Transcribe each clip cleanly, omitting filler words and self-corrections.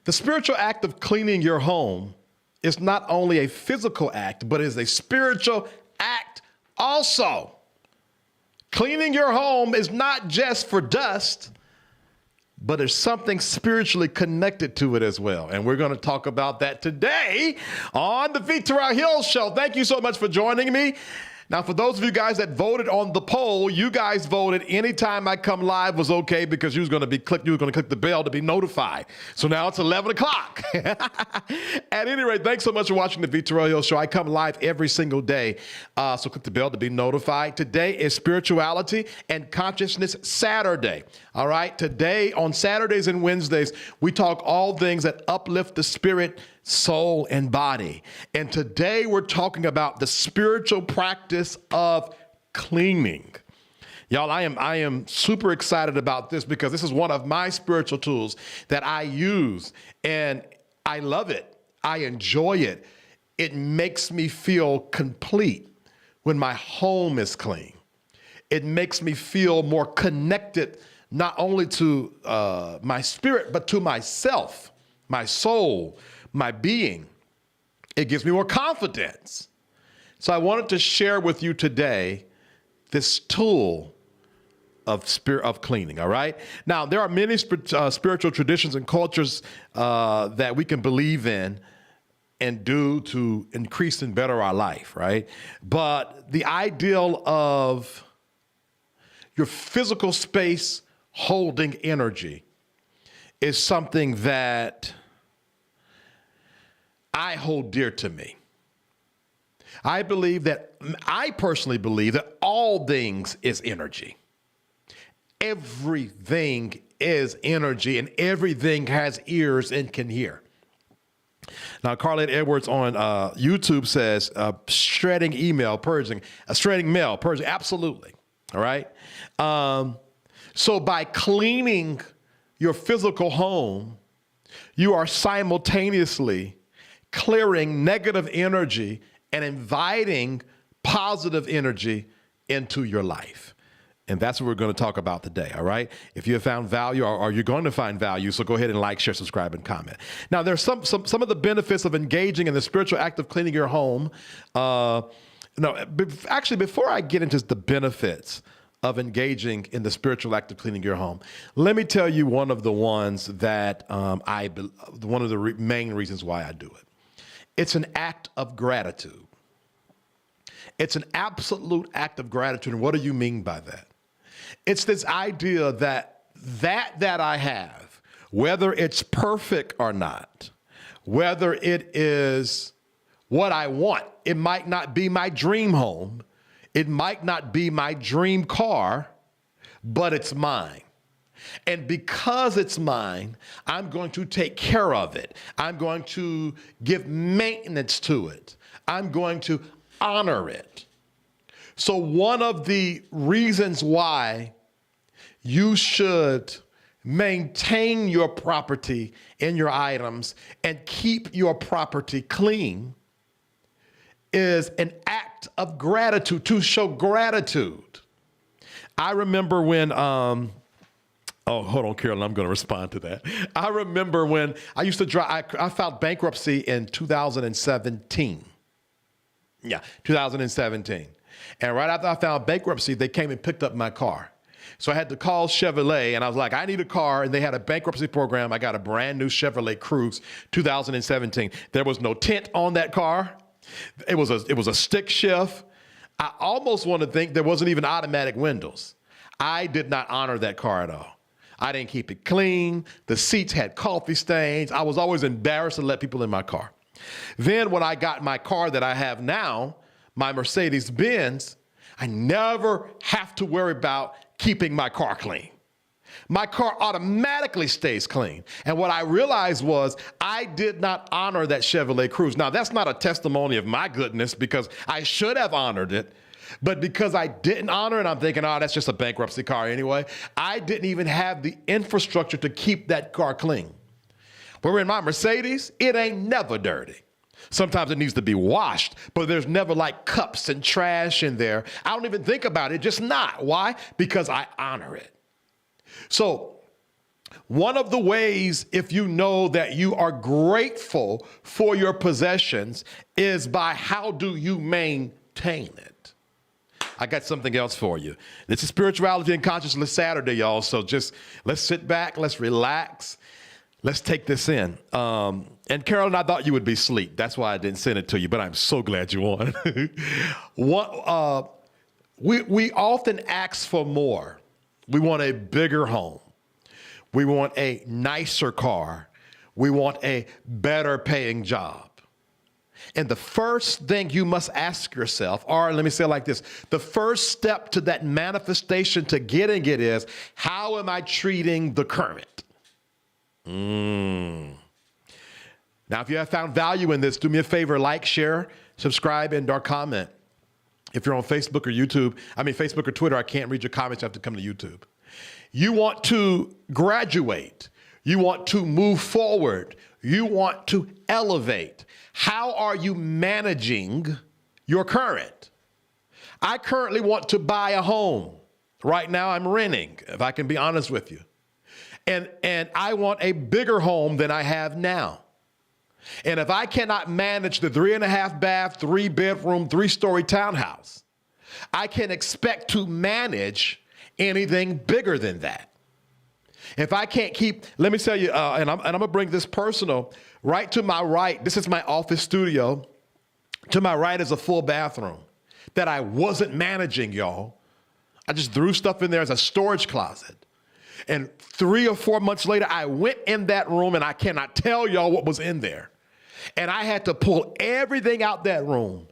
The spiritual act of cleaning your home is not only a physical act, but is a spiritual act also. Cleaning your home is not just for dust, but there's something spiritually connected to it as well. And we're going to talk about that today on the Victor Hill Show. Thank you so much for joining me. Now, for those of you guys that voted on the poll, you guys voted anytime I come live was okay because you was going to click the bell to be notified. So now it's 11 o'clock. At any rate, thanks so much for watching the Victor Hill Show. I come live every single day, so click the bell to be notified. Today is Spirituality and Consciousness Saturday. All right, today on Saturdays and Wednesdays, we talk all things that uplift the spirit, soul, and body. And today we're talking about the spiritual practice of cleaning. Y'all, I am super excited about this because this is one of my spiritual tools that I use, and I love it. I enjoy it. It makes me feel complete when my home is clean. It makes me feel more connected, not only to my spirit, but to myself, my soul, my being. It gives me more confidence. So I wanted to share with you today this tool of cleaning, all right? Now, there are many spiritual traditions and cultures that we can believe in and do to increase and better our life, right? But the ideal of your physical space holding energy is something that I hold dear to me. I personally believe that all things is energy. Everything is energy, and everything has ears and can hear. Now, Carlette Edwards on YouTube says, shredding mail, purging. Absolutely. All right. So by cleaning your physical home, you are simultaneously clearing negative energy and inviting positive energy into your life. And that's what we're going to talk about today, all right? If you have found value or you're going to find value, so go ahead and like, share, subscribe, and comment. Now, there's some of the benefits of engaging in the spiritual act of cleaning your home. Actually, before I get into the benefits of engaging in the spiritual act of cleaning your home, let me tell you one of the ones that one of the main reasons why I do it. It's an act of gratitude. It's an absolute act of gratitude. And what do you mean by that? It's this idea that I have, whether it's perfect or not, whether it is what I want, it might not be my dream home, it might not be my dream car, but it's mine. And because it's mine, I'm going to take care of it. I'm going to give maintenance to it. I'm going to honor it. So one of the reasons why you should maintain your property and your items and keep your property clean is an act of gratitude, to show gratitude. I remember when, oh, hold on, Carolyn, I'm going to respond to that. I remember when I used to drive, I filed bankruptcy in 2017. Yeah, 2017. And right after I filed bankruptcy, they came and picked up my car. So I had to call Chevrolet, and I was like, I need a car. And they had a bankruptcy program. I got a brand new Chevrolet Cruze 2017. There was no tint on that car. It was a stick shift. I almost want to think there wasn't even automatic windows. I did not honor that car at all. I didn't keep it clean. The seats had coffee stains. I was always embarrassed to let people in my car. Then when I got my car that I have now, my Mercedes-Benz, I never have to worry about keeping my car clean. My car automatically stays clean. And what I realized was I did not honor that Chevrolet Cruze. Now, that's not a testimony of my goodness because I should have honored it. But because I didn't honor it, I'm thinking, oh, that's just a bankruptcy car anyway. I didn't even have the infrastructure to keep that car clean. Where in my Mercedes, it ain't never dirty. Sometimes it needs to be washed, but there's never like cups and trash in there. I don't even think about it, just not. Why? Because I honor it. So One of the ways, if you know that you are grateful for your possessions, is by how do you maintain it? I got something else for you. This is Spirituality and Consciousness Saturday, y'all. So just let's sit back, let's relax, let's take this in. And Carolyn, I thought you would be asleep. That's why I didn't send it to you, but I'm so glad you won. We often ask for more. We want a bigger home. We want a nicer car. We want a better paying job. And the first thing you must ask yourself, or let me say it like this, the first step to that manifestation to getting it is, how am I treating the current? Now, if you have found value in this, do me a favor, like, share, subscribe, and/or comment. If you're on Facebook or Facebook or Twitter, I can't read your comments. You have to come to YouTube. You want to graduate. You want to move forward. You want to elevate. How are you managing your current? I currently want to buy a home. Right now I'm renting, if I can be honest with you. And I want a bigger home than I have now. And if I cannot manage the 3.5 bath, 3 bedroom, 3-story townhouse, I can expect to manage anything bigger than that. If I can't keep, let me tell you, and I'm going to bring this personal. Right to my right, this is my office studio. To my right is a full bathroom that I wasn't managing, y'all. I just threw stuff in there as a storage closet. And 3 or 4 months later, I went in that room, and I cannot tell y'all what was in there. And I had to pull everything out that room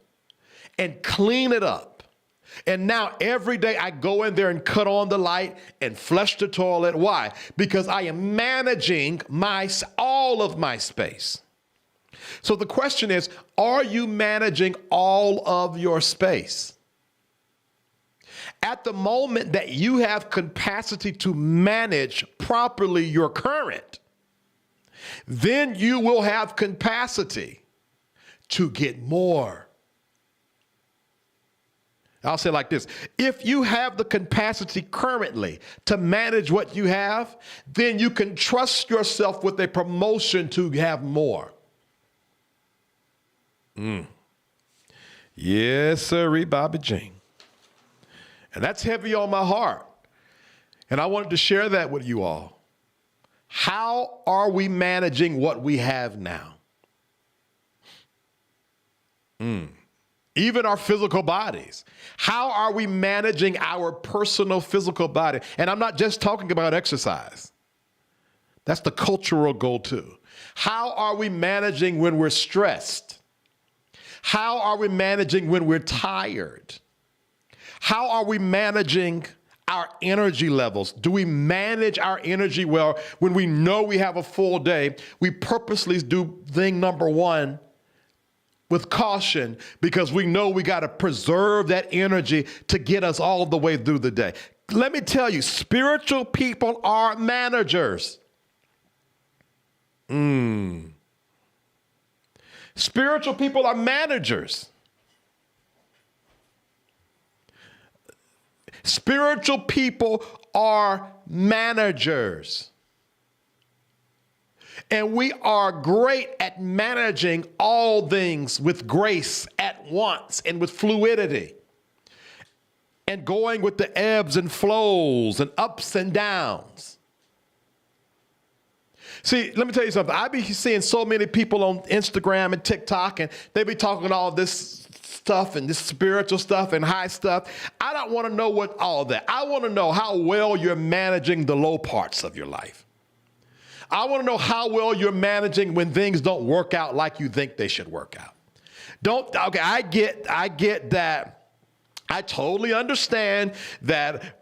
and clean it up. And now every day I go in there and cut on the light and flush the toilet. Why? Because I am managing all of my space. So the question is, are you managing all of your space? At the moment that you have capacity to manage properly your current, then you will have capacity to get more. I'll say it like this. If you have the capacity currently to manage what you have, then you can trust yourself with a promotion to have more. Yes, sir, Bobby Jean. And that's heavy on my heart. And I wanted to share that with you all. How are we managing what we have now? Even our physical bodies. How are we managing our personal physical body? And I'm not just talking about exercise. That's the cultural goal too. How are we managing when we're stressed? How are we managing when we're tired? How are we managing our energy levels? Do we manage our energy well when we know we have a full day? We purposely do thing number one with caution because we know we got to preserve that energy to get us all the way through the day. Let me tell you, spiritual people are managers. Spiritual people are managers. Spiritual people are managers. And we are great at managing all things with grace at once and with fluidity and going with the ebbs and flows and ups and downs. See, let me tell you something. I be seeing so many people on Instagram and TikTok, and they be talking all this stuff and this spiritual stuff and high stuff. I don't want to know what all that. I want to know how well you're managing the low parts of your life. I want to know how well you're managing when things don't work out like you think they should work out. I get that. I totally understand that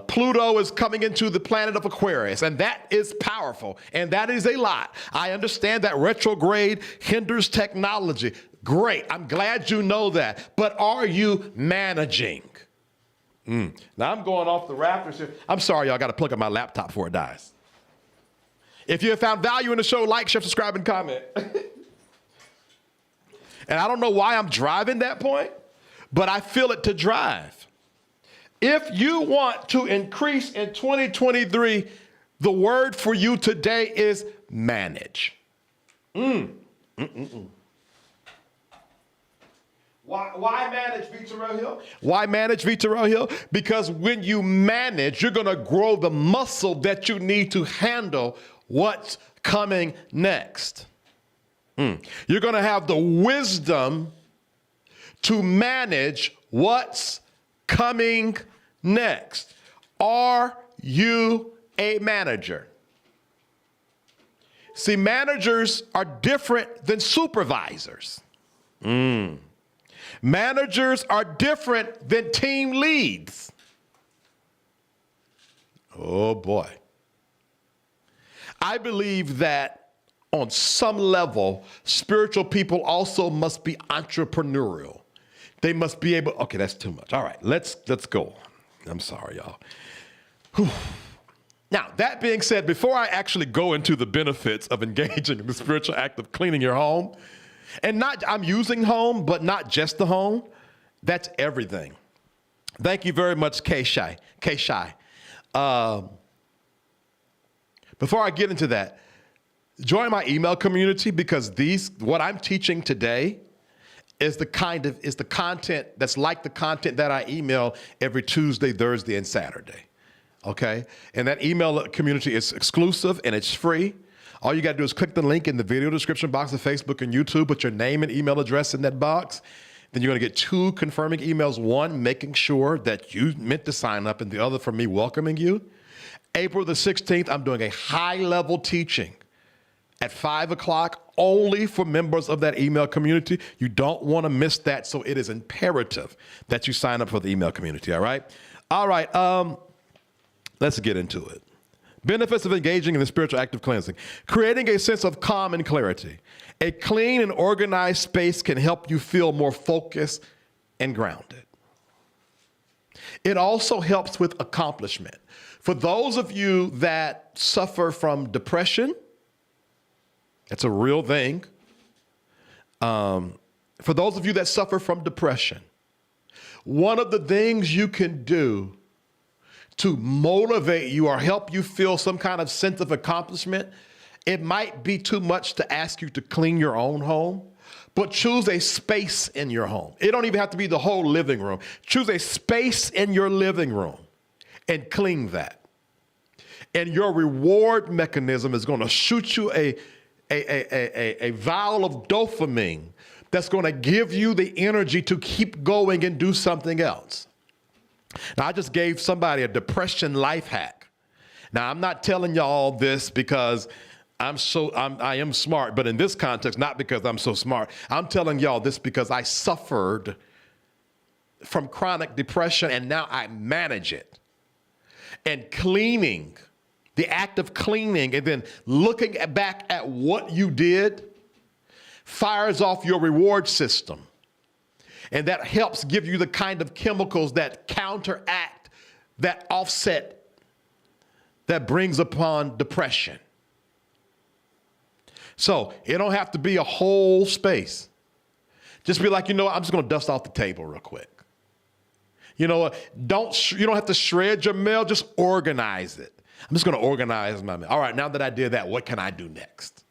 Pluto is coming into the planet of Aquarius, and that is powerful, and that is a lot. I understand that retrograde hinders technology. Great. I'm glad you know that. But are you managing? Now I'm going off the rafters here. I'm sorry, y'all. I got to plug up my laptop before it dies. If you have found value in the show, like, share, subscribe, and comment. And I don't know why I'm driving that point, but I feel it to drive. If you want to increase in 2023 The word for you today is manage. Why manage, V. Terrell Hill? Why manage, V. Terrell Hill? Because when you manage, you're going to grow the muscle that you need to handle what's coming next. You're going to have the wisdom to manage what's coming next. Are you a manager? See, managers are different than supervisors. Managers are different than team leads. Oh boy. I believe that on some level, spiritual people also must be entrepreneurial. They must be able, okay, that's too much. All right, let's go. I'm sorry, y'all. Whew. Now, that being said, before I actually go into the benefits of engaging in the spiritual act of cleaning your home, and I'm using home, but not just the home. That's everything. Thank you very much, K-Shai. Before I get into that, join my email community, because what I'm teaching today is the content that's like the content that I email every Tuesday, Thursday, and Saturday. Okay? And that email community is exclusive and it's free. All you got to do is click the link in the video description box of Facebook and YouTube, put your name and email address in that box. Then you're going to get 2 confirming emails, one making sure that you meant to sign up, and the other from me welcoming you. April the 16th, I'm doing a high-level teaching at 5 o'clock only for members of that email community. You don't want to miss that, so it is imperative that you sign up for the email community, all right? All right, let's get into it. Benefits of engaging in the spiritual act of cleansing. Creating a sense of calm and clarity. A clean and organized space can help you feel more focused and grounded. It also helps with accomplishment. For those of you that suffer from depression, that's a real thing. For those of you that suffer from depression, one of the things you can do to motivate you or help you feel some kind of sense of accomplishment, it might be too much to ask you to clean your own home, but choose a space in your home. It don't even have to be the whole living room. Choose a space in your living room and clean that. And your reward mechanism is going to shoot you a vial of dopamine that's going to give you the energy to keep going and do something else. Now, I just gave somebody a depression life hack. Now, I'm not telling y'all this because I am smart, but in this context, not because I'm so smart. I'm telling y'all this because I suffered from chronic depression and now I manage it. And cleaning, the act of cleaning and then looking back at what you did fires off your reward system. And that helps give you the kind of chemicals that counteract, that offset, that brings upon depression. So it don't have to be a whole space. Just be like, you know what, I'm just going to dust off the table real quick. You know what, you don't have to shred your mail, just organize it. I'm just going to organize my mail. All right, now that I did that, what can I do next?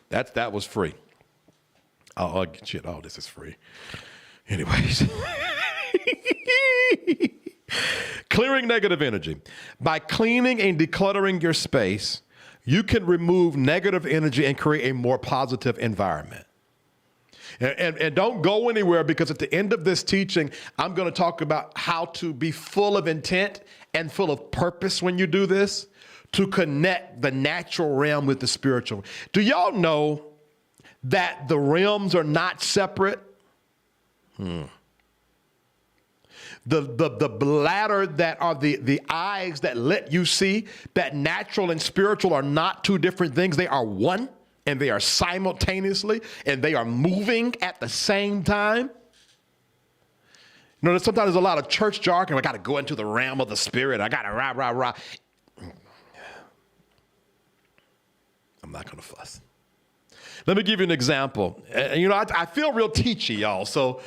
That was free. Oh, shit, all this is free. Anyways. Clearing negative energy. By cleaning and decluttering your space, you can remove negative energy and create a more positive environment. And don't go anywhere, because at the end of this teaching, I'm going to talk about how to be full of intent and full of purpose when you do this, to connect the natural realm with the spiritual. Do y'all know that the realms are not separate? The bladder that are the eyes that let you see, that natural and spiritual are not two different things. They are one, and they are simultaneously, and they are moving at the same time. You know, sometimes there's a lot of church jargon. I got to go into the realm of the spirit. I got to rah, rah, rah. I'm not going to fuss. Let me give you an example. You know, I feel real teachy, y'all. So,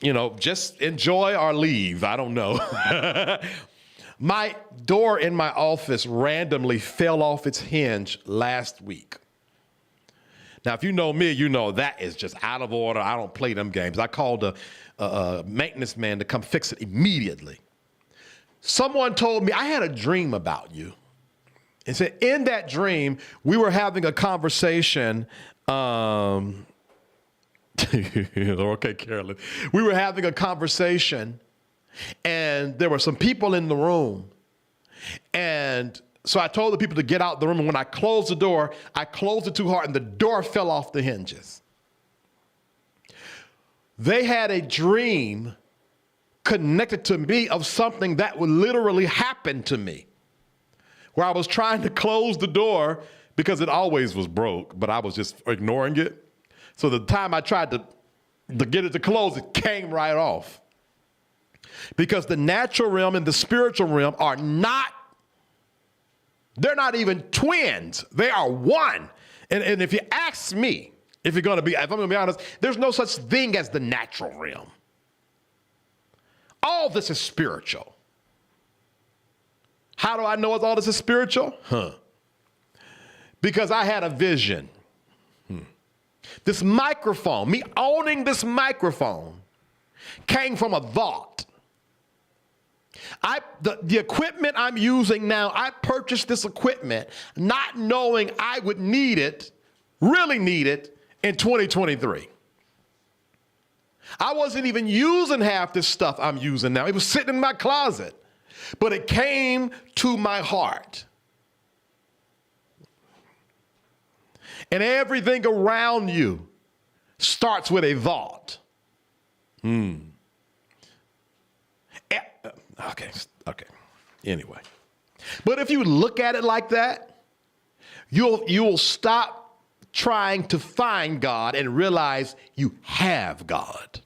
you know, just enjoy or leave. I don't know. My door in my office randomly fell off its hinge last week. Now, if you know me, you know that is just out of order. I don't play them games. I called a maintenance man to come fix it immediately. Someone told me, I had a dream about you. And said, in that dream, we were having a conversation. Okay, Carolyn. We were having a conversation, and there were some people in the room. And so I told the people to get out the room, and when I closed the door, I closed it too hard, and the door fell off the hinges. They had a dream connected to me of something that would literally happen to me, where I was trying to close the door because it always was broke, but I was just ignoring it. So the time I tried to get it to close, it came right off. Because the natural realm and the spiritual realm are not, they're not even twins. They are one. And if you ask me, if I'm going to be honest, there's no such thing as the natural realm. All this is spiritual. How do I know all this is spiritual? Because I had a vision. This microphone, me owning this microphone, came from a thought. The equipment I'm using now, I purchased this equipment not knowing I would need it, really need it, in 2023. I wasn't even using half this stuff I'm using now. It was sitting in my closet. But it came to my heart. And everything around you starts with a thought. Okay. Anyway. But if you look at it like that, you'll stop trying to find God and realize you have God.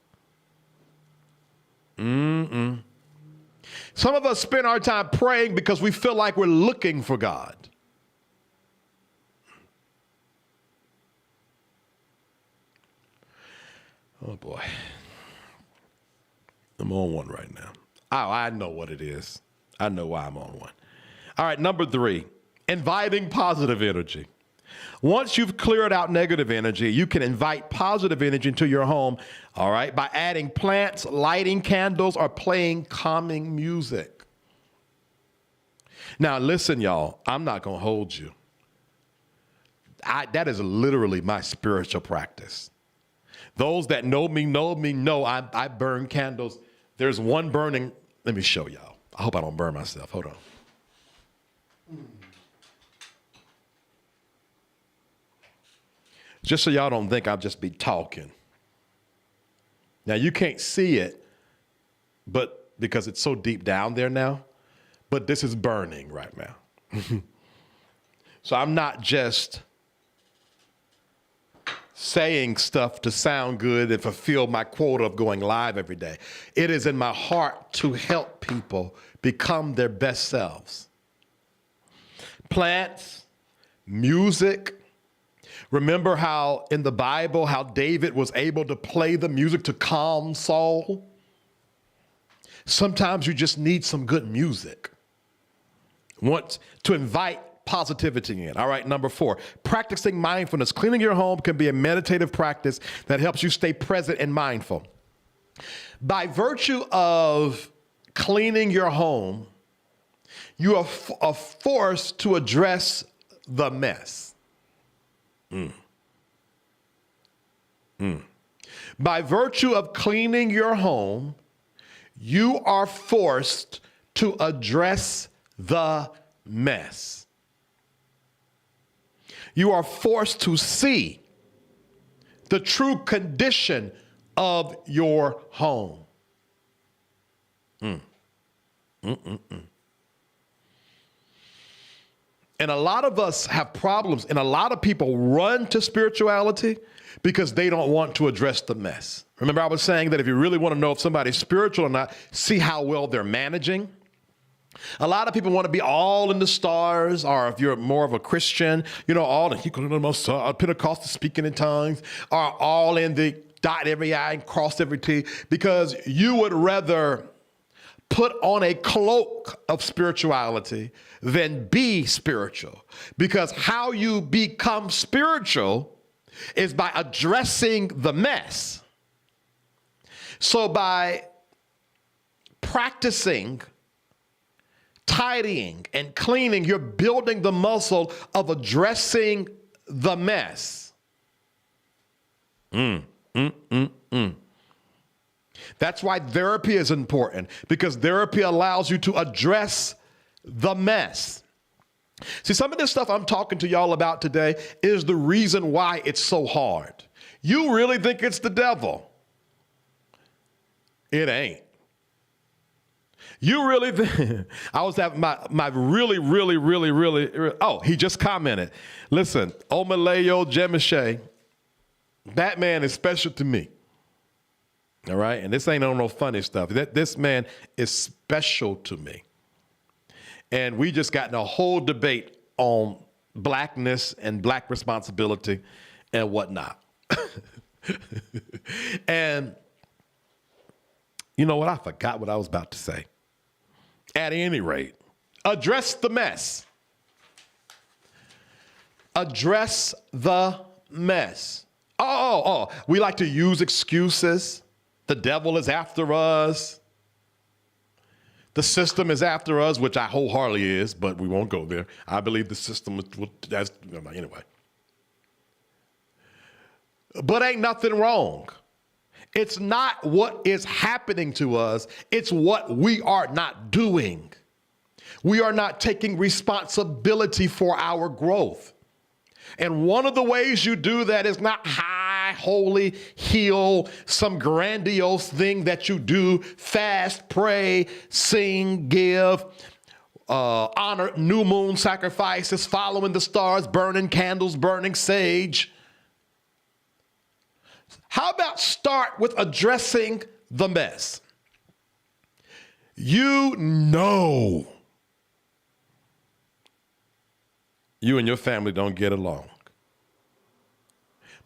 Some of us spend our time praying because we feel like we're looking for God. Oh boy. I'm on one right now. Oh, I know what it is. I know why I'm on one. All right, number 3, inviting positive energy. Once you've cleared out negative energy, you can invite positive energy into your home, all right, by adding plants, lighting candles, or playing calming music. Now, listen, y'all, I'm not going to hold you. That is literally my spiritual practice. Those that know me know I burn candles. There's one burning. Let me show y'all. I hope I don't burn myself. Hold on. Just so y'all don't think I'll just be talking. Now, you can't see it, but because it's so deep down there now, but this is burning right now. So I'm not just saying stuff to sound good and fulfill my quota of going live every day. It is in my heart to help people become their best selves. Plants, music. Remember how in the Bible, how David was able to play the music to calm Saul? Sometimes you just need some good music. Want to invite positivity in. All right, number 4, practicing mindfulness. Cleaning your home can be a meditative practice that helps you stay present and mindful. By virtue of cleaning your home, you are forced to address the mess. By virtue of cleaning your home, you are forced to address the mess. You are forced to see the true condition of your home. And a lot of us have problems, and a lot of people run to spirituality because they don't want to address the mess. Remember, I was saying that if you really want to know if somebody's spiritual or not, see how well they're managing. A lot of people want to be all in the stars, or if you're more of a Christian, all the Pentecostal speaking in tongues, or all in the dot every I and cross every T, because you would rather put on a cloak of spirituality than be spiritual. Because how you become spiritual is by addressing the mess. So by practicing tidying and cleaning, you're building the muscle of addressing the mess. That's why therapy is important, because therapy allows you to address the mess. See, some of this stuff I'm talking to y'all about today is the reason why it's so hard. You really think it's the devil. It ain't. You really think, I was having my really, oh, he just commented. Listen, Omaleo Jemishe, that man is special to me. All right? And this ain't on no funny stuff. This man is special to me. And we just got in a whole debate on blackness and black responsibility and whatnot. And you know what? I forgot what I was about to say. At any rate, address the mess. Address the mess. We like to use excuses. The devil is after us. The system is after us, which I wholeheartedly is, but we won't go there. I believe the system will, anyway. But ain't nothing wrong. It's not what is happening to us. It's what we are not doing. We are not taking responsibility for our growth. And one of the ways you do that is not high, holy, heal, some grandiose thing that you do, fast, pray, sing, give, honor, new moon sacrifices, following the stars, burning candles, burning sage. How about start with addressing the mess? You know you and your family don't get along,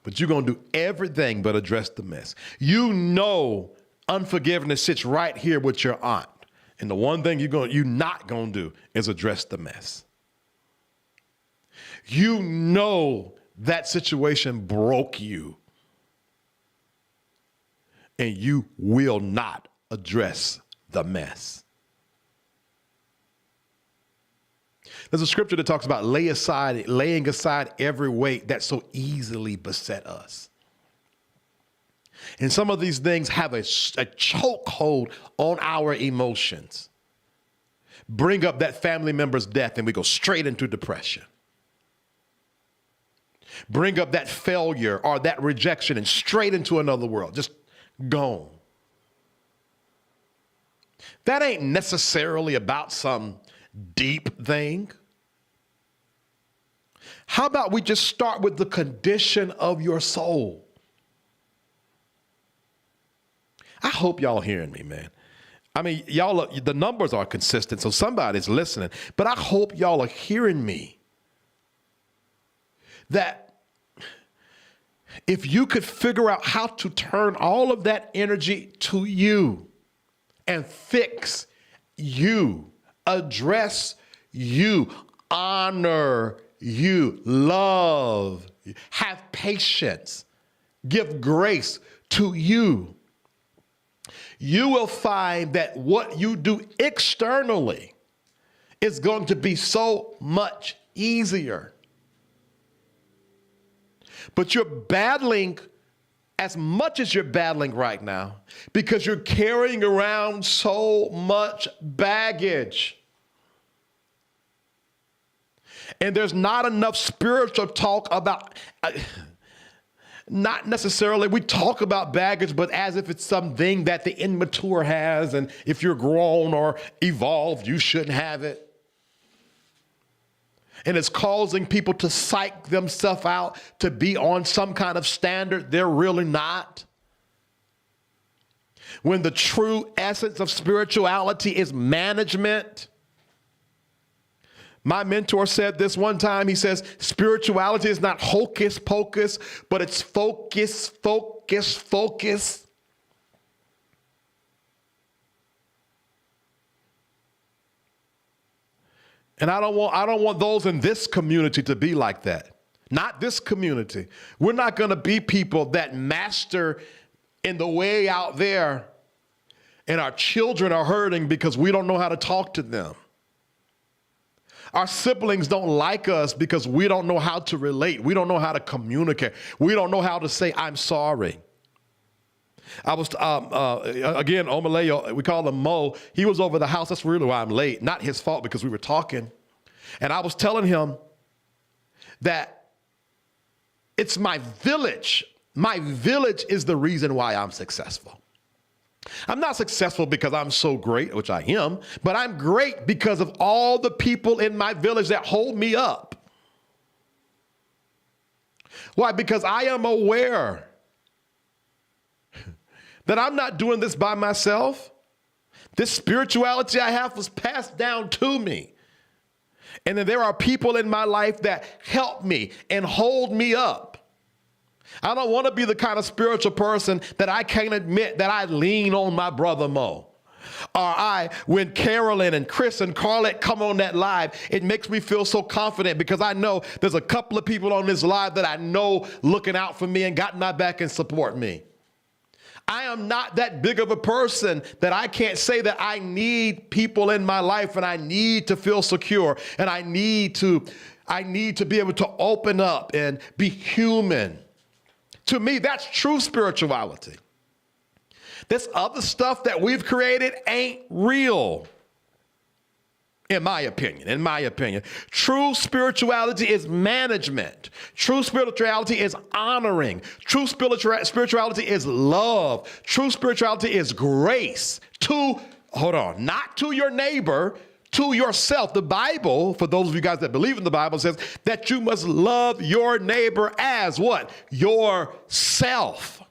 but you're going to do everything but address the mess. You know unforgiveness sits right here with your aunt, and the one thing you're not going to do is address the mess. You know that situation broke you, and you will not address the mess. There's a scripture that talks about laying aside every weight that so easily beset us. And some of these things have a chokehold on our emotions. Bring up that family member's death and we go straight into depression. Bring up that failure or that rejection and straight into another world. Just gone. That ain't necessarily about some deep thing. How about we just start with the condition of your soul? I hope y'all hearing me, man. I mean, y'all, the numbers are consistent, so somebody's listening, but I hope y'all are hearing me. That if you could figure out how to turn all of that energy to you and fix you, address you, honor you, love, have patience, give grace to you, you will find that what you do externally is going to be so much easier. But you're battling as much as you're battling right now because you're carrying around so much baggage. And there's not enough spiritual talk about, not necessarily, we talk about baggage, but as if it's something that the immature has, and if you're grown or evolved, you shouldn't have it. And it's causing people to psych themselves out to be on some kind of standard they're really not. When the true essence of spirituality is management. My mentor said this one time. He says, spirituality is not hocus pocus, but it's focus, focus, focus. And I don't want those in this community to be like that. Not this community. We're not going to be people that master in the way out there and our children are hurting because we don't know how to talk to them. Our siblings don't like us because we don't know how to relate. We don't know how to communicate. We don't know how to say, I'm sorry. I was, again, Omaleo, we call him Mo. He was over the house. That's really why I'm late. Not his fault because we were talking. And I was telling him that it's my village. My village is the reason why I'm successful. I'm not successful because I'm so great, which I am, but I'm great because of all the people in my village that hold me up. Why? Because I am aware that I'm not doing this by myself. This spirituality I have was passed down to me. And then there are people in my life that help me and hold me up. I don't want to be the kind of spiritual person that I can't admit that I lean on my brother Mo. Or when Carolyn and Chris and Carlette come on that live, it makes me feel so confident because I know there's a couple of people on this live that I know looking out for me and got my back and support me. I am not that big of a person that I can't say that I need people in my life and I need to feel secure and I need to be able to open up and be human. To me, that's true spirituality. This other stuff that we've created ain't real, in my opinion. True spirituality is management. True spirituality is honoring. True spirituality is love. True spirituality is grace. Not to your neighbor, to yourself. The Bible, for those of you guys that believe in the Bible, says that you must love your neighbor as what? Yourself.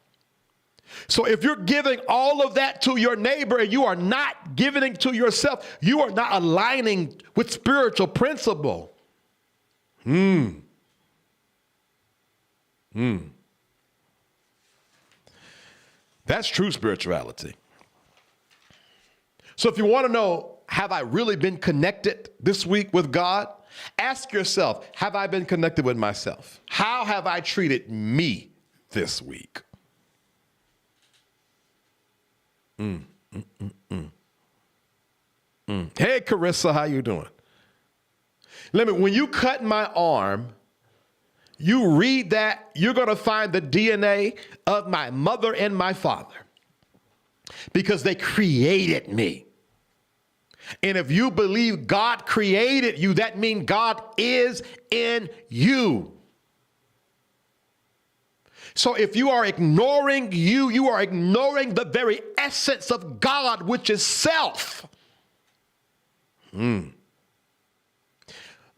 So if you're giving all of that to your neighbor and you are not giving it to yourself, you are not aligning with spiritual principle. That's true spirituality. So if you want to know, have I really been connected this week with God? Ask yourself, have I been connected with myself? How have I treated me this week? Hey, Carissa, how you doing? When you cut my arm, you read that, you're going to find the DNA of my mother and my father because they created me. And if you believe God created you, that means God is in you. So if you are ignoring you, you are ignoring the very essence of God, which is self.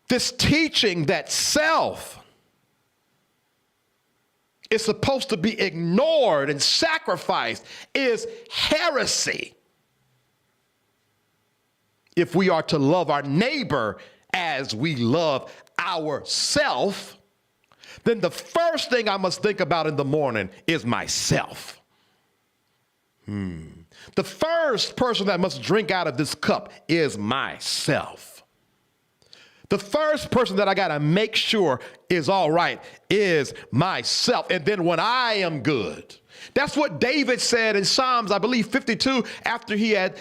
This teaching that self is supposed to be ignored and sacrificed is heresy. If we are to love our neighbor as we love ourselves, then the first thing I must think about in the morning is myself. The first person that must drink out of this cup is myself. The first person that I got to make sure is all right is myself. And then when I am good, that's what David said in Psalms, I believe 52, after he had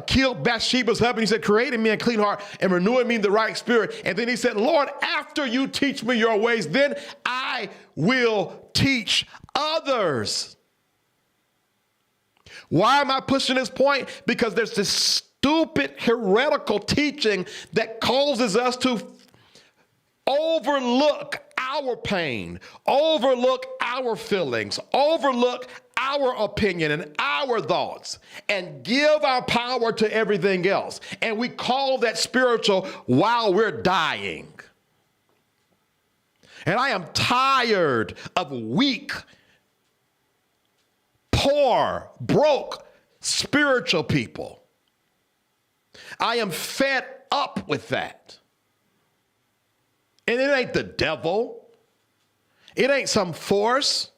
killed Bathsheba's husband. He said, creating me a clean heart and renewing me in the right spirit. And then he said, Lord, after you teach me your ways, then I will teach others. Why am I pushing this point? Because there's this stupid heretical teaching that causes us to overlook our pain, overlook our feelings, overlook our opinion and our thoughts, and give our power to everything else. And we call that spiritual while we're dying. And I am tired of weak, poor, broke, spiritual people. I am fed up with that. And it ain't the devil. It ain't some force.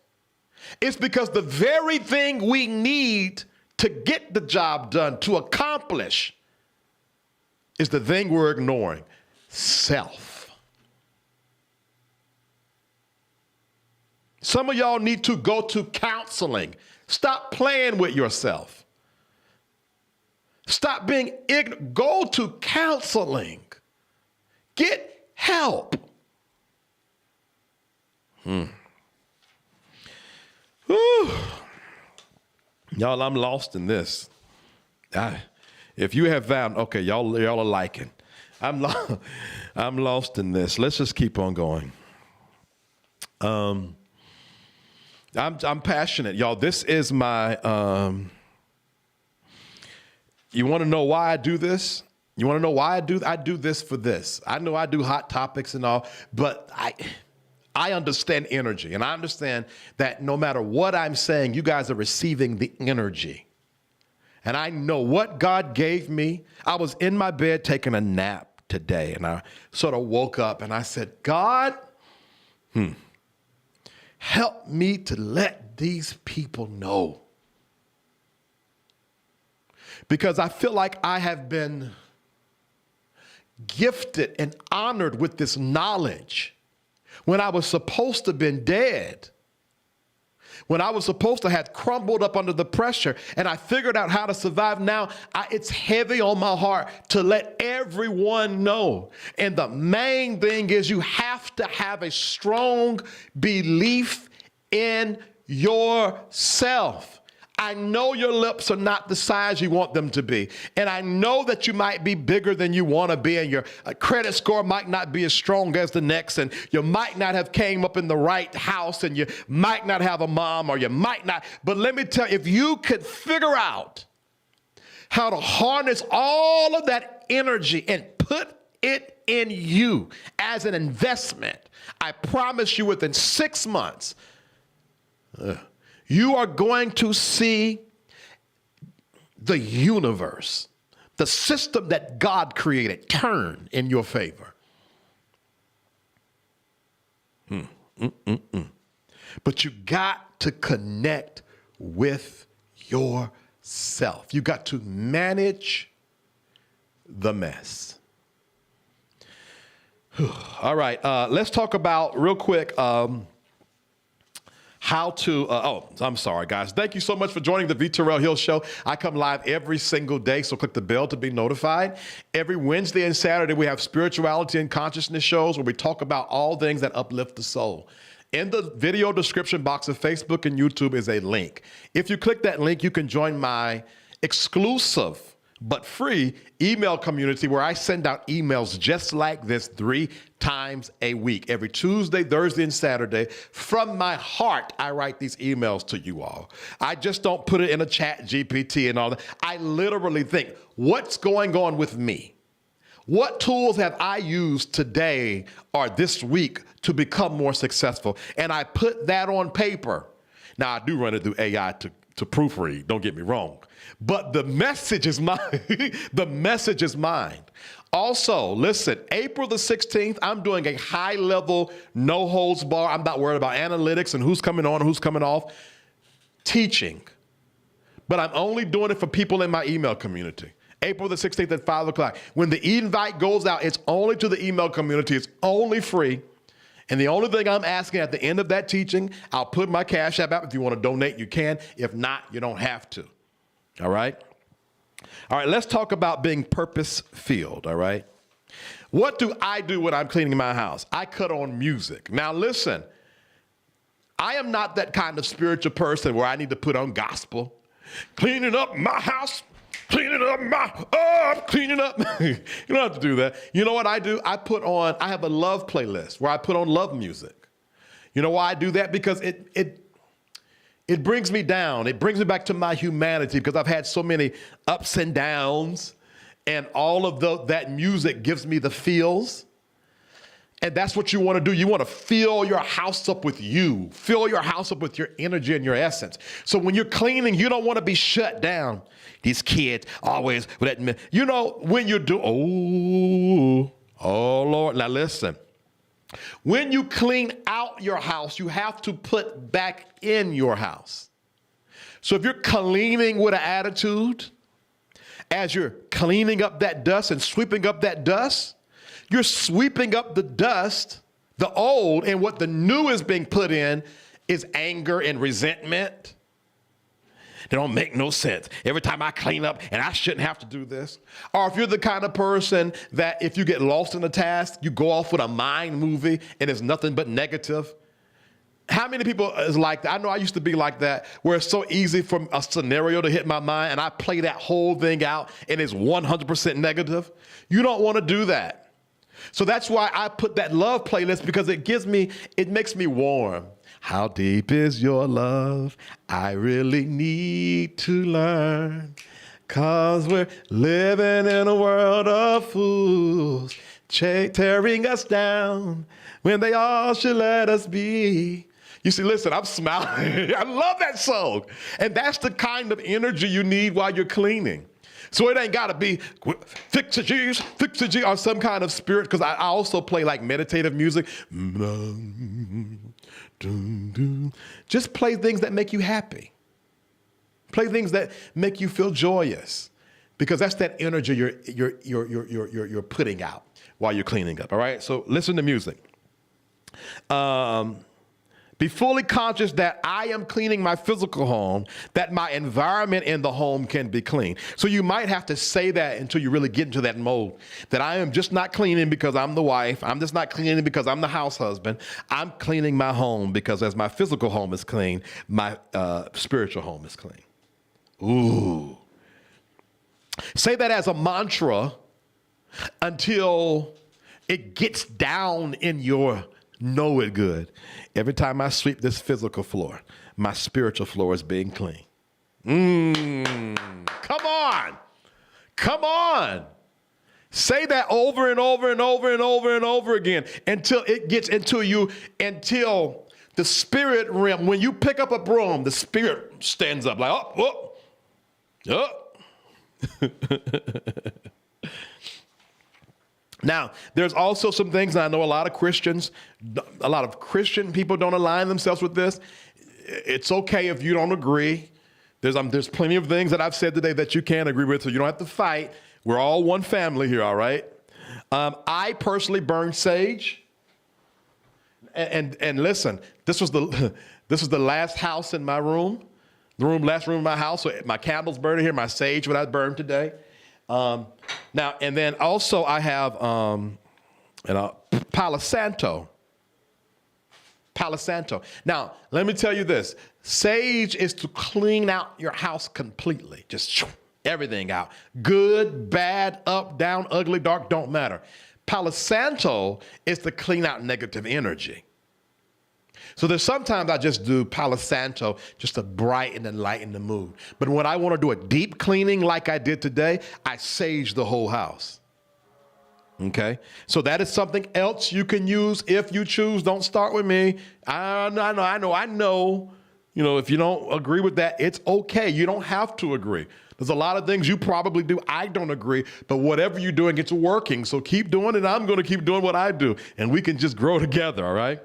It's because the very thing we need to get the job done, to accomplish, is the thing we're ignoring. self. Some of y'all need to go to counseling. Stop playing with yourself. Stop being ignorant. Go to counseling. Get help. Whew. Y'all, I'm lost in this. If you have found, okay, y'all are liking. I'm lost in this. Let's just keep on going. I'm passionate, y'all. This is my. You want to know why I do this? You want to know why I do this for this? I know I do hot topics and all, but I understand energy, and I understand that no matter what I'm saying, you guys are receiving the energy. And I know what God gave me. I was in my bed taking a nap today, and I sort of woke up and I said, God, help me to let these people know. Because I feel like I have been gifted and honored with this knowledge when I was supposed to have been dead, when I was supposed to have crumbled up under the pressure, and I figured out how to survive. Now it's heavy on my heart to let everyone know. And the main thing is you have to have a strong belief in yourself. I know your lips are not the size you want them to be. And I know that you might be bigger than you want to be, and your credit score might not be as strong as the next, and you might not have came up in the right house, and you might not have a mom, or you might not. But let me tell you, if you could figure out how to harness all of that energy and put it in you as an investment, I promise you within 6 months, you are going to see the universe, the system that God created, turn in your favor. But you got to connect with yourself. You got to manage the mess. All right, let's talk about real quick how to, I'm sorry, guys. Thank you so much for joining the V. Terrell Hill Show. I come live every single day, so click the bell to be notified. Every Wednesday and Saturday, we have spirituality and consciousness shows where we talk about all things that uplift the soul. In the video description box of Facebook and YouTube is a link. If you click that link, you can join my exclusive but free email community where I send out emails just like this 3 times a week. Every Tuesday, Thursday, and Saturday. From my heart, I write these emails to you all. I just don't put it in a chat GPT and all that. I literally think, what's going on with me? What tools have I used today or this week to become more successful? And I put that on paper. Now, I do run it through AI to proofread, don't get me wrong. But the message is mine. The message is mine. Also, listen, April the 16th, I'm doing a high-level, no-holds-bar. I'm not worried about analytics and who's coming on and who's coming off. Teaching. But I'm only doing it for people in my email community. April the 16th at 5 o'clock. When the invite goes out, it's only to the email community. It's only free. And the only thing I'm asking at the end of that teaching, I'll put my Cash App out. If you want to donate, you can. If not, you don't have to. All right? All right, let's talk about being purpose-filled, all right? What do I do when I'm cleaning my house? I cut on music. Now, listen, I am not that kind of spiritual person where I need to put on gospel. Cleaning up my house, cleaning up I'm cleaning up. You don't have to do that. You know what I do? I have a love playlist where I put on love music. You know why I do that? Because it brings me down. It brings me back to my humanity because I've had so many ups and downs, and all of that music gives me the feels. And that's what you want to do. You want to fill your house up with you. Fill your house up with your energy and your essence. So when you're cleaning, you don't want to be shut down. These kids always, when you do, oh Lord. Now listen. When you clean out your house, you have to put back in your house. So if you're cleaning with an attitude, as you're cleaning up that dust and sweeping up that dust, You're sweeping up the dust, the old, and what the new is being put in is anger and resentment. They don't make no sense. Every time I clean up, and I shouldn't have to do this. Or if you're the kind of person that if you get lost in a task, you go off with a mind movie and it's nothing but negative. How many people is like that? I know I used to be like that, where it's so easy for a scenario to hit my mind and I play that whole thing out and it's 100% negative. You don't want to do that. So that's why I put that love playlist, because it makes me warm. How deep is your love? I really need to learn. 'Cause we're living in a world of fools, tearing us down when they all should let us be. You see, listen, I'm smiling. I love that song. And that's the kind of energy you need while you're cleaning. So it ain't got to be fix the G's, or some kind of spirit, because I also play like meditative music. Just play things that make you happy. Play things that make you feel joyous, because that's that energy you're putting out while you're cleaning up. All right. So listen to music. Be fully conscious that I am cleaning my physical home, that my environment in the home can be clean. So you might have to say that until you really get into that mode, that I am just not cleaning because I'm the wife. I'm just not cleaning because I'm the house husband. I'm cleaning my home because as my physical home is clean, my spiritual home is clean. Ooh. Say that as a mantra until it gets down in your know it good. Every time I sweep this physical floor, my spiritual floor is being clean. Come on. Come on. Say that over and over and over and over and over again until it gets into you, until the spirit realm, when you pick up a broom, the spirit stands up like, oh, oh, oh. Now, there's also some things, and I know a lot of Christian people don't align themselves with this. It's okay if you don't agree. There's plenty of things that I've said today that you can't agree with, so you don't have to fight. We're all one family here, all right? I personally burn sage. And listen, this was the last house in my room, last room in my house. So my candles burning here, my sage, what I burned today. Now, and then also I have Palo Santo. Palo Santo. Now, let me tell you this. Sage is to clean out your house completely. Just everything out. Good, bad, up, down, ugly, dark, don't matter. Palo Santo is to clean out negative energy. So there's sometimes I just do Palo Santo just to brighten and lighten the mood. But when I want to do a deep cleaning like I did today, I sage the whole house. Okay? So that is something else you can use if you choose. Don't start with me. I know. You know, if you don't agree with that, it's okay. You don't have to agree. There's a lot of things you probably do I don't agree, but whatever you're doing, it's working. So keep doing it. I'm going to keep doing what I do, and we can just grow together, all right?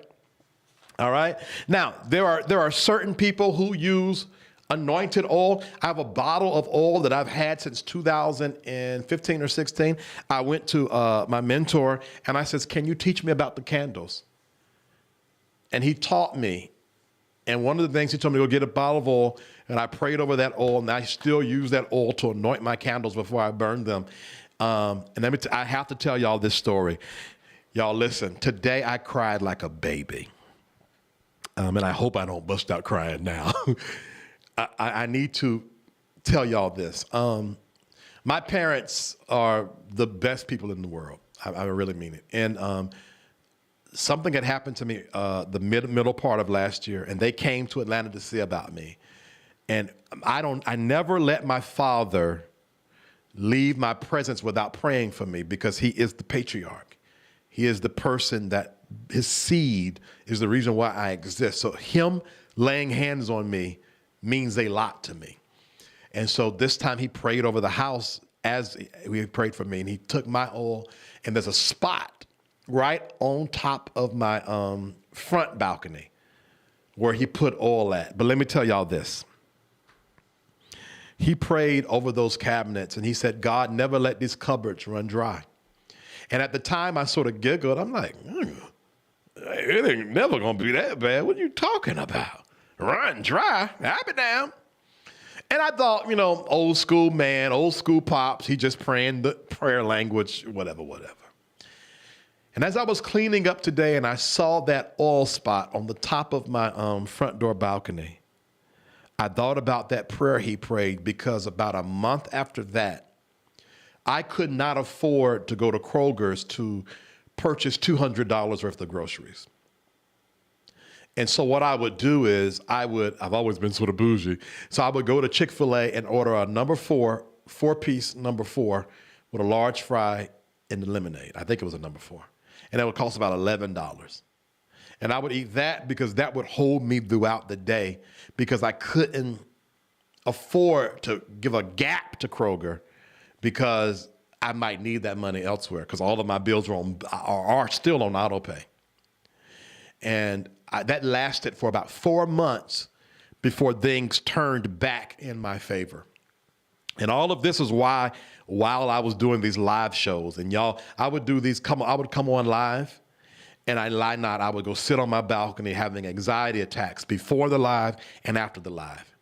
All right. Now, there are certain people who use anointed oil. I have a bottle of oil that I've had since 2015 or 16. I went to my mentor and I says, can you teach me about the candles? And he taught me. And one of the things he told me, go get a bottle of oil. And I prayed over that oil, and I still use that oil to anoint my candles before I burn them. And I have to tell y'all this story. Y'all listen, today I cried like a baby. And I hope I don't bust out crying now. I need to tell y'all this. My parents are the best people in the world. I really mean it. And something had happened to me the middle part of last year, and they came to Atlanta to see about me. And I never let my father leave my presence without praying for me, because he is the patriarch. He is the person that his seed is the reason why I exist. So him laying hands on me means a lot to me. And so this time he prayed over the house as he prayed for me, and he took my oil, and there's a spot right on top of my front balcony where he put oil at. But let me tell y'all this. He prayed over those cabinets, and he said, God, never let these cupboards run dry. And at the time, I sort of giggled. I'm like, it ain't never going to be that bad. What are you talking about? Run, dry, I'll be down. And I thought, old school man, old school pops, he just praying the prayer language, whatever. And as I was cleaning up today and I saw that oil spot on the top of my front door balcony, I thought about that prayer he prayed, because about a month after that, I could not afford to go to Kroger's to purchase $200 worth of groceries. And so what I would do is I've always been sort of bougie. So I would go to Chick-fil-A and order a four-piece number 4 with a large fry and the lemonade. I think it was a number 4. And it would cost about $11. And I would eat that because that would hold me throughout the day, because I couldn't afford to give a gap to Kroger because I might need that money elsewhere, because all of my bills are still on auto pay. And that lasted for about 4 months before things turned back in my favor. And all of this is why, while I was doing these live shows, and y'all, I would come on live, and I lie not, I would go sit on my balcony having anxiety attacks before the live and after the live,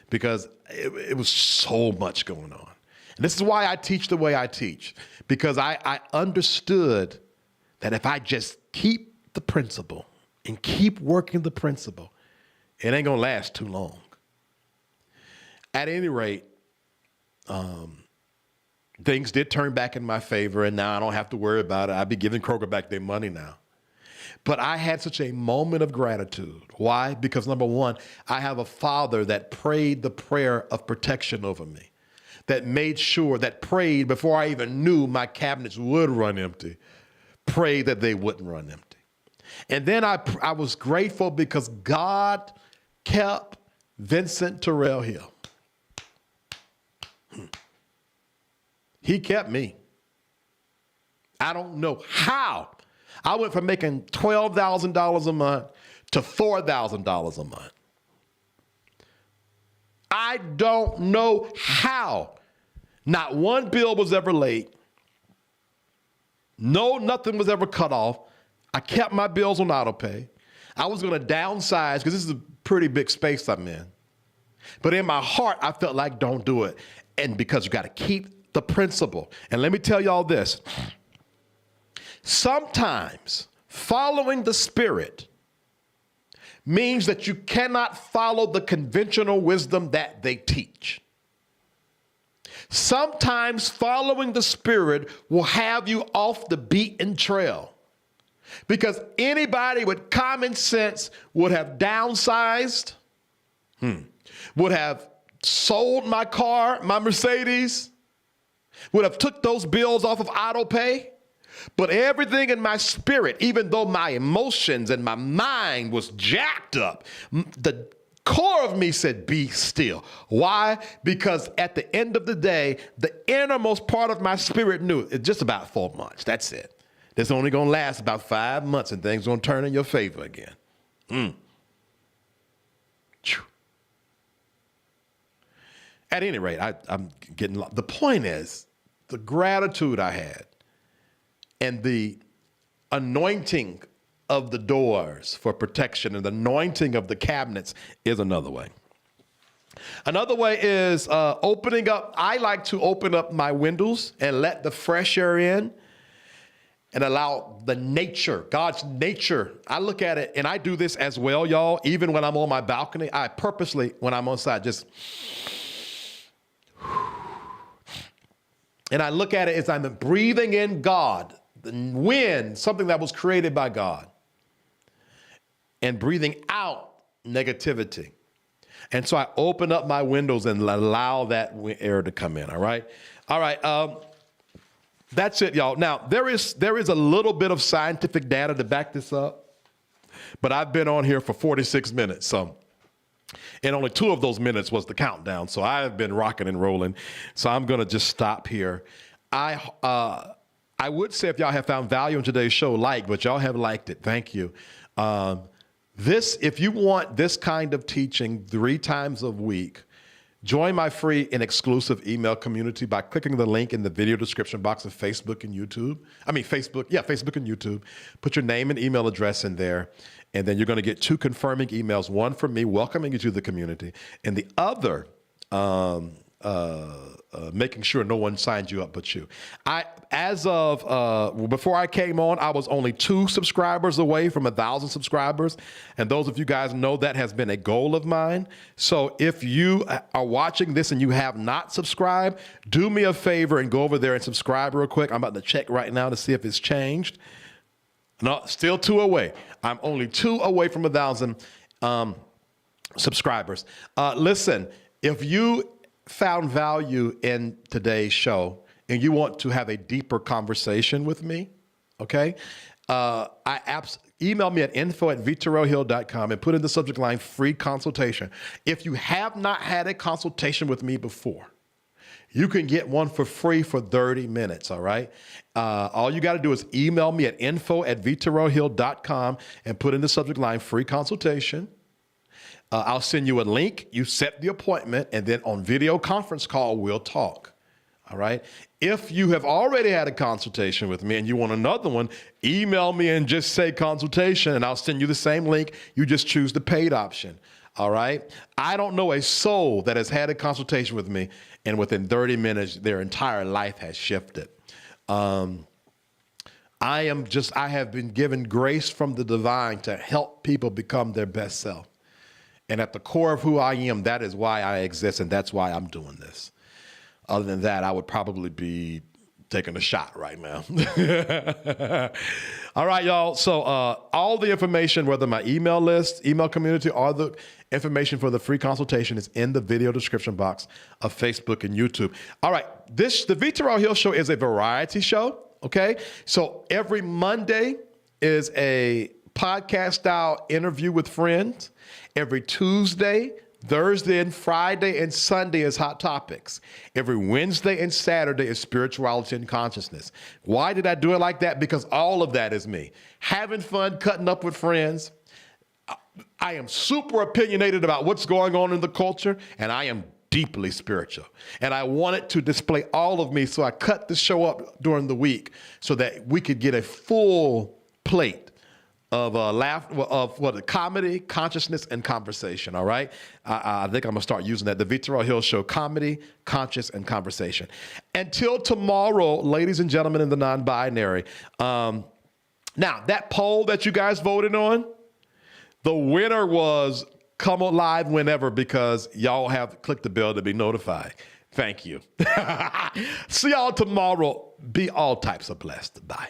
because it was so much going on. And this is why I teach the way I teach, because I understood that if I just keep the principle and keep working the principle, it ain't gonna last too long. At any rate, things did turn back in my favor, and now I don't have to worry about it. I'll be giving Kroger back their money now. But I had such a moment of gratitude. Why? Because number one, I have a father that prayed the prayer of protection over me, that made sure, that prayed before I even knew my cabinets would run empty, prayed that they wouldn't run empty. And then I was grateful because God kept Vincent Terrell Hill. He kept me. I don't know how. I went from making $12,000 a month to $4,000 a month. I don't know how. Not one bill was ever late. No, nothing was ever cut off. I kept my bills on auto pay. I was going to downsize because this is a pretty big space I'm in. But in my heart, I felt like, don't do it. And because you got to keep the principle. And let me tell y'all this. Sometimes following the Spirit means that you cannot follow the conventional wisdom that they teach. Sometimes following the Spirit will have you off the beaten trail, because anybody with common sense would have downsized, would have sold my car, my Mercedes, would have took those bills off of auto pay. But everything in my spirit, even though my emotions and my mind was jacked up, the core of me said, be still. Why? Because at the end of the day, the innermost part of my spirit knew it's just about 4 months. That's it. It's only going to last about 5 months, and things going to turn in your favor again. At any rate, I'm getting the point is the gratitude I had and the anointing of the doors for protection and the anointing of the cabinets is another way. Another way is opening up. I like to open up my windows and let the fresh air in and allow the nature, God's nature. I look at it, and I do this as well, y'all. Even when I'm on my balcony, I purposely, when I'm on side, just, and I look at it as I'm breathing in God, the wind, something that was created by God, and breathing out negativity. And so I open up my windows and allow that air to come in. All right. That's it, y'all. Now, there is a little bit of scientific data to back this up, but I've been on here for 46 minutes. And only 2 of those minutes was the countdown. So I've been rocking and rolling. So I'm going to just stop here. I would say if y'all have found value in today's show, but y'all have liked it. Thank you. If you want this kind of teaching 3 times a week, Join my free and exclusive email community by clicking the link in the video description box of Facebook and YouTube. Facebook and YouTube. Put your name and email address in there, and then you're going to get 2 confirming emails, one from me welcoming you to the community, and the other making sure no one signs you up but you. Before I came on, I was only 2 subscribers away from 1,000 subscribers. And those of you guys know that has been a goal of mine. So if you are watching this and you have not subscribed, do me a favor and go over there and subscribe real quick. I'm about to check right now to see if it's changed. No, still 2 away. I'm only 2 away from 1,000 subscribers. Listen, if you found value in today's show and you want to have a deeper conversation with me, okay, email me at info@vitorelhill.com and put in the subject line free consultation. If you have not had a consultation with me before, you can get one for free for 30 minutes, all right? All you got to do is email me at info@vitorelhill.com and put in the subject line free consultation. I'll send you a link. You set the appointment, and then on video conference call, we'll talk. All right. If you have already had a consultation with me and you want another one, email me and just say consultation, and I'll send you the same link. You just choose the paid option. All right. I don't know a soul that has had a consultation with me, and within 30 minutes, their entire life has shifted. I have been given grace from the divine to help people become their best self. And at the core of who I am, that is why I exist, and that's why I'm doing this. Other than that, I would probably be taking a shot right now. All right, y'all. So all the information, whether my email list, email community, or the information for the free consultation is in the video description box of Facebook and YouTube. All right, the Vitorel Hill Show is a variety show, okay? So every Monday is a podcast-style interview with friends. Every Tuesday, Thursday, and Friday, and Sunday is Hot Topics. Every Wednesday and Saturday is Spirituality and Consciousness. Why did I do it like that? Because all of that is me. Having fun, cutting up with friends. I am super opinionated about what's going on in the culture, and I am deeply spiritual. And I wanted to display all of me, so I cut the show up during the week so that we could get a full plate of comedy, consciousness, and conversation. All right, I think I'm gonna start using that. The Vitorel Hill Show: comedy, conscious, and conversation. Until tomorrow, ladies and gentlemen in the non-binary. Now that poll that you guys voted on, the winner was come on live whenever, because y'all have clicked the bell to be notified. Thank you. See y'all tomorrow. Be all types of blessed. Bye.